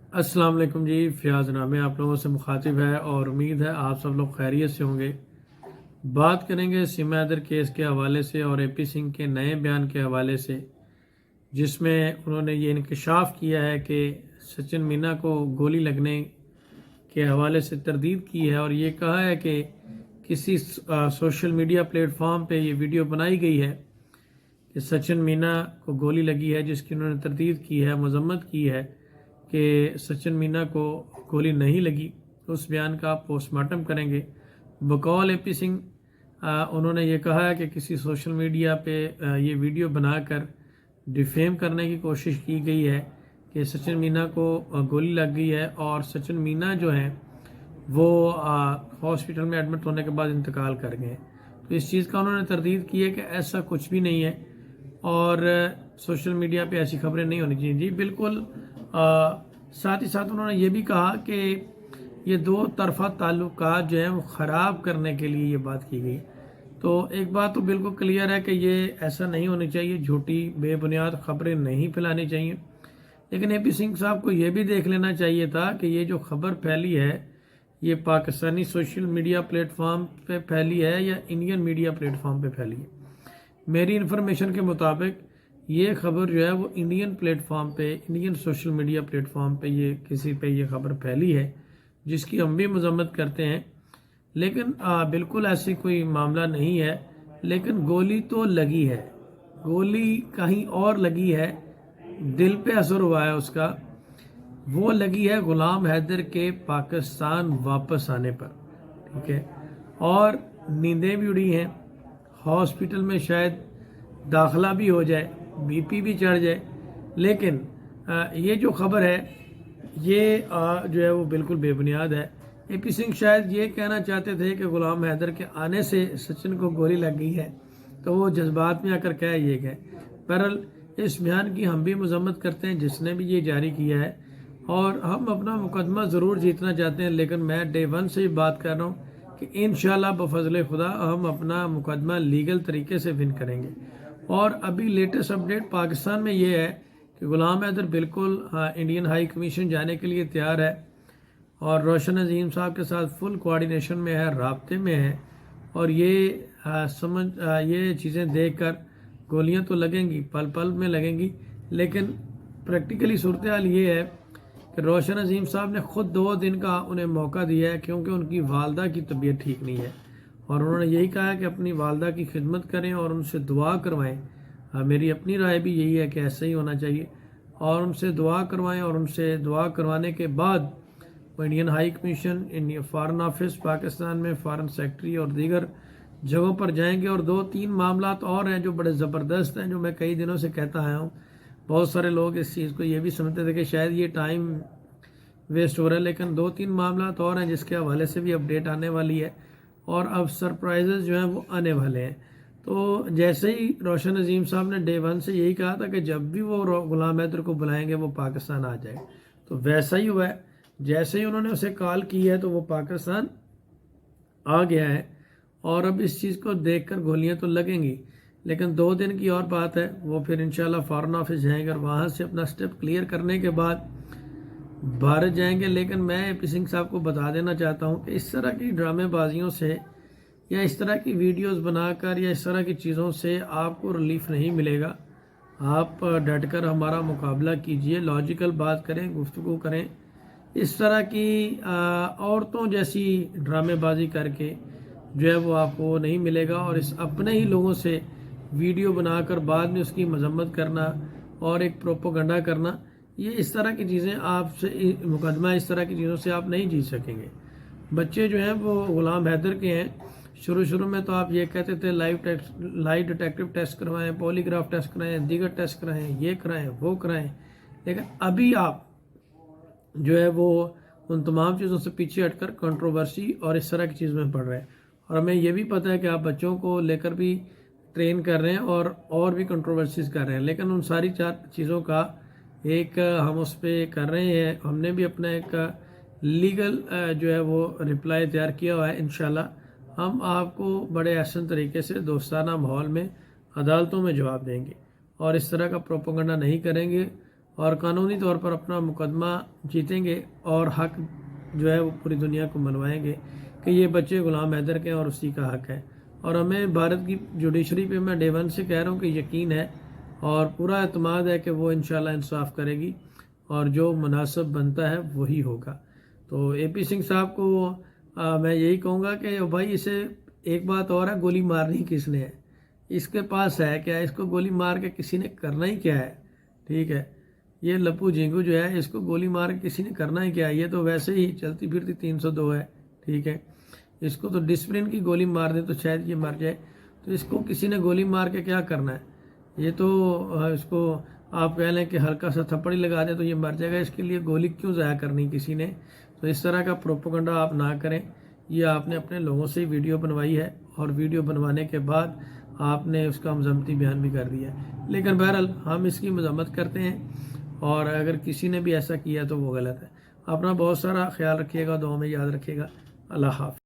अस्सलाम वालेकुम जी। फ़ियाज़ नामे आप लोगों से मुखातिब है और उम्मीद है आप सब लोग खैरियत से होंगे। बात करेंगे सीमा हैदर केस के हवाले से और एपी सिंह के नए बयान के हवाले से, जिसमें उन्होंने ये इंकशाफ किया है कि सचिन मीना को गोली लगने के हवाले से तरदीद की है और ये कहा है कि किसी सोशल मीडिया प्लेटफॉर्म पे ये वीडियो बनाई गई है कि सचिन मीना को गोली लगी है, जिसकी उन्होंने तरदीद की है, मजम्मत की है कि सचिन मीना को गोली नहीं लगी। उस बयान का आप पोस्टमार्टम करेंगे। बकौल एपी सिंह उन्होंने ये कहा है कि किसी सोशल मीडिया पे ये वीडियो बनाकर डिफेम करने की कोशिश की गई है कि सचिन मीना को गोली लग गई है और सचिन मीना जो है वो हॉस्पिटल में एडमिट होने के बाद इंतकाल कर गए। तो इस चीज़ का उन्होंने तरदीद की है कि ऐसा कुछ भी नहीं है और सोशल मीडिया पे ऐसी खबरें नहीं होनी चाहिए। जी बिल्कुल। साथ ही साथ उन्होंने ये भी कहा कि ये दो तरफा ताल्लुकात जो हैं वो ख़राब करने के लिए ये बात की गई। तो एक बात तो बिल्कुल क्लियर है कि ये ऐसा नहीं होनी चाहिए, झूठी बेबुनियाद खबरें नहीं फैलानी चाहिए। लेकिन एपी सिंह साहब को ये भी देख लेना चाहिए था कि ये जो खबर फैली है ये पाकिस्तानी सोशल मीडिया प्लेटफॉर्म पे फैली है या इंडियन मीडिया प्लेटफॉर्म पे फैली है। मेरी इन्फॉर्मेशन के मुताबिक ये खबर जो है वो इंडियन प्लेटफॉर्म पे, इंडियन सोशल मीडिया प्लेटफॉर्म पे ये किसी पे ये खबर फैली है, जिसकी हम भी मजम्मत करते हैं। लेकिन बिल्कुल ऐसी कोई मामला नहीं है। लेकिन गोली तो लगी है, गोली कहीं और लगी है, दिल पे असर हुआ है उसका। वो लगी है गुलाम हैदर के पाकिस्तान वापस आने पर, ठीक है। और नींदें भी उड़ी हैं, हॉस्पिटल में शायद दाखिला भी हो जाए, बीपी भी चढ़ जाए। लेकिन ये जो खबर है ये जो है वो बिल्कुल बेबुनियाद है। एपी सिंह शायद ये कहना चाहते थे कि गुलाम हैदर के आने से सचिन को गोली लग गई है, तो वो जज्बात में आकर कह ये गए। बहरहाल इस बयान की हम भी मजम्मत करते हैं जिसने भी ये जारी किया है, और हम अपना मुकदमा ज़रूर जीतना चाहते हैं। लेकिन मैं डे वन से ही बात कर रहा हूँ कि इंशाल्लाह बफज़ल खुदा हम अपना मुकदमा लीगल तरीके से विन करेंगे। और अभी लेटेस्ट अपडेट पाकिस्तान में ये है कि गुलाम हैदर बिल्कुल इंडियन हाई कमीशन जाने के लिए तैयार है और रोशन अजीम साहब के साथ फुल कोऑर्डिनेशन में है, राब्ते में है। और ये ये चीज़ें देखकर गोलियां तो लगेंगी, पल पल में लगेंगी, लेकिन प्रैक्टिकली सूरत हाल ये है कि रोशन अजीम साहब ने ख़ुद 2 दिन का उन्हें मौका दिया है, क्योंकि उनकी वालदा की तबीयत ठीक नहीं है और उन्होंने यही कहा है कि अपनी वालदा की खिदमत करें और उनसे दुआ करवाएं। मेरी अपनी राय भी यही है कि ऐसा ही होना चाहिए, और उनसे दुआ करवाएं और उनसे दुआ करवाने के बाद वो Indian high commission, Indian foreign office Pakistan में, फ़ॉरेन सेक्रेटरी और दीगर जगहों पर जाएंगे। और 2-3 मामला और हैं जो बड़े ज़बरदस्त हैं, जो मैं कई दिनों से कहता आया हूँ। बहुत सारे लोग इस चीज़ को ये भी समझते थे कि शायद ये टाइम वेस्ट हो रहा है, लेकिन 2-3 मामला और हैं जिसके हवाले से भी अपडेट आने वाली है और अब सरप्राइजेज जो हैं वो आने वाले हैं। तो जैसे ही रोशन अजीम साहब ने डे वन से यही कहा था कि जब भी वो गुलाम हैदर को बुलाएंगे वो पाकिस्तान आ जाए, तो वैसा ही हुआ है। जैसे ही उन्होंने उसे कॉल की है तो वो पाकिस्तान आ गया है और अब इस चीज़ को देखकर गोलियां तो लगेंगी, लेकिन 2 दिन की और बात है। वो फिर इंशाल्लाह फ़ॉरेन ऑफिस जाएंगे और वहाँ से अपना स्टेप क्लियर करने के बाद भारत जाएंगे। लेकिन मैं एपी सिंह साहब को बता देना चाहता हूँ कि इस तरह की ड्रामेबाजियों से या इस तरह की वीडियोस बनाकर या इस तरह की चीज़ों से आपको रिलीफ नहीं मिलेगा। आप डट कर हमारा मुकाबला कीजिए, लॉजिकल बात करें, गुफ्तगू करें। इस तरह की औरतों जैसी ड्रामेबाजी करके जो है वो आपको नहीं मिलेगा। और इस अपने ही लोगों से वीडियो बनाकर बाद में उसकी मजम्मत करना और एक प्रोपोगंडा करना, ये इस तरह की चीज़ें आपसे मुकदमा इस तरह की चीज़ों से आप नहीं जीत सकेंगे। बच्चे जो हैं वो गुलाम हैदर के हैं। शुरू में तो आप ये कहते थे लाई डिटेक्टिव टेस्ट करवाएं, पॉलीग्राफ टेस्ट कराएं, दीगर टेस्ट कराएं, ये कराएं, वो कराएं। लेकिन अभी आप जो है वो उन तमाम चीज़ों से पीछे हटकर कंट्रोवर्सी और इस तरह की चीज़ में पड़ रहे हैं। और हमें ये भी पता है कि आप बच्चों को लेकर भी ट्रेन कर रहे हैं और भी कंट्रोवर्सीज कर रहे हैं। लेकिन उन सारी 4 चीज़ों का एक हम उस पर कर रहे हैं। हमने भी अपना एक लीगल जो है वो रिप्लाई तैयार किया हुआ है। इंशाल्लाह हम आपको बड़े आसान तरीके से दोस्ताना माहौल में अदालतों में जवाब देंगे और इस तरह का प्रोपेगेंडा नहीं करेंगे। اور قانونی طور پر اپنا مقدمہ جیتیں گے اور حق جو ہے وہ پوری دنیا کو منوائیں گے کہ یہ بچے غلام حیدر کے اور اسی کا حق ہے. اور ہمیں بھارت کی جوڈیشری پہ میں ڈے ون سے کہہ رہا ہوں کہ یقین ہے اور پورا اعتماد ہے کہ وہ انشاءاللہ انصاف کرے گی اور جو مناسب بنتا ہے وہی ہوگا. تو اے پی سنگھ صاحب کو میں یہی کہوں گا کہ بھائی اسے ایک بات اور ہے، گولی مارنی کس نے ہے، اس کے پاس ہے کیا، اس کو گولی مار کے کسی نے کرنا ہی کیا ہے. ٹھیک ہے، یہ لپو جھینگو جو ہے اس کو گولی مار کے کسی نے کرنا ہی کیا ہے، یہ تو ویسے ہی چلتی پھرتی 302 ہے. ٹھیک ہے، اس کو تو ڈسپلن کی گولی مار دے تو شاید یہ مر جائے، تو اس کو کسی نے گولی مار کے کیا کرنا ہے. یہ تو اس کو آپ کہہ لیں کہ ہلکا سا تھپڑ ہی لگا دیں تو یہ مر جائے گا، اس کے لیے گولی کیوں ضائع کرنی کسی نے. تو اس طرح کا پروپیگنڈا آپ نہ کریں. یہ آپ نے اپنے لوگوں سے ہی ویڈیو بنوائی ہے اور ویڈیو بنوانے کے بعد آپ نے اس کا مذمتی بیان بھی کر دیا ہے. لیکن بہرحال ہم اس کی مذمت کرتے ہیں اور اگر کسی نے بھی ایسا کیا تو وہ غلط ہے. اپنا بہت سارا خیال رکھیے گا، دعاؤں میں یاد رکھیے گا. اللہ حافظ.